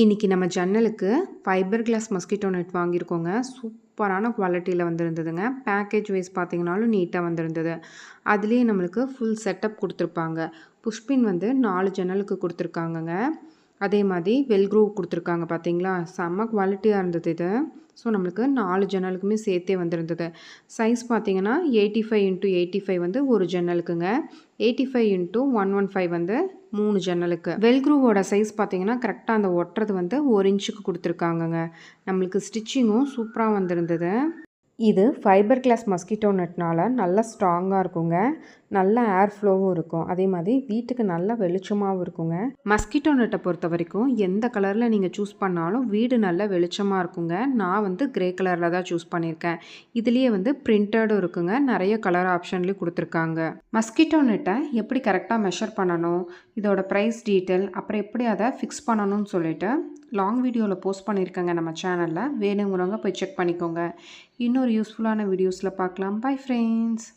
இன்றைக்கி நம்ம ஜன்னலுக்கு ஃபைபர் கிளாஸ் மஸ்கிட்டோ நெட் வாங்கியிருக்கோங்க. சூப்பரான குவாலிட்டியில் வந்திருந்ததுங்க. பேக்கேஜ் வைஸ் பார்த்தீங்கனாலும் நீட்டாக வந்திருந்தது. அதுலேயே நம்மளுக்கு ஃபுல் செட்டப் கொடுத்துருப்பாங்க. புஷ்பின் வந்து 4 ஜன்னலுக்கு கொடுத்துருக்காங்கங்க. அதே மாதிரி வெல்க்ரூ கொடுத்துருக்காங்க பார்த்தீங்களா, செம்ம குவாலிட்டியாக இருந்தது இது. ஸோ நம்மளுக்கு 4 ஜன்னலுக்குமே சேர்த்தே வந்திருந்தது. சைஸ் பார்த்தீங்கன்னா 85x85 வந்து ஒரு ஜன்னலுக்குங்க, 85x115 வந்து 3 ஜன்னலுக்கு. வெல்க்ரூவோட சைஸ் பார்த்தீங்கன்னா கரெக்டாக அந்த ஒட்டுறது வந்து 1 இன்ச்சுக்கு கொடுத்துருக்காங்கங்க. நம்மளுக்கு ஸ்டிச்சிங்கும் சூப்பராக வந்திருந்தது. இது ஃபைபர் கிளாஸ் மஸ்கிட்டோ நெட்னால நல்லா ஸ்ட்ராங்காக இருக்குங்க. நல்ல ஏர் ஃப்ளோவும் இருக்கும். அதே மாதிரி வீட்டுக்கு நல்ல வெளிச்சமாகவும் இருக்குங்க. மஸ்கிட்டோ நெட்டை பொறுத்த வரைக்கும் எந்த கலரில் நீங்கள் சூஸ் பண்ணாலும் வீடு நல்ல வெளிச்சமாக இருக்குங்க. நான் வந்து கிரே கலரில் தான் சூஸ் பண்ணியிருக்கேன். இதுலேயே வந்து பிரிண்டடும் இருக்குங்க. நிறைய கலர் ஆப்ஷன்லேயும் கொடுத்துருக்காங்க. மஸ்கிட்டோ நெட்டை எப்படி கரெக்டாக மெஷர் பண்ணணும், இதோட ப்ரைஸ் டீட்டெயில், அப்புறம் எப்படி அதை ஃபிக்ஸ் பண்ணணும்னு சொல்லிட்டு லாங் வீடியோவில் போஸ்ட் பண்ணியிருக்கேங்க நம்ம சேனலில். வேணுங்கிறவங்க போய் செக் பண்ணிக்கோங்க. இன்னொரு யூஸ்ஃபுல்லான வீடியோஸில் பார்க்கலாம். Bye friends.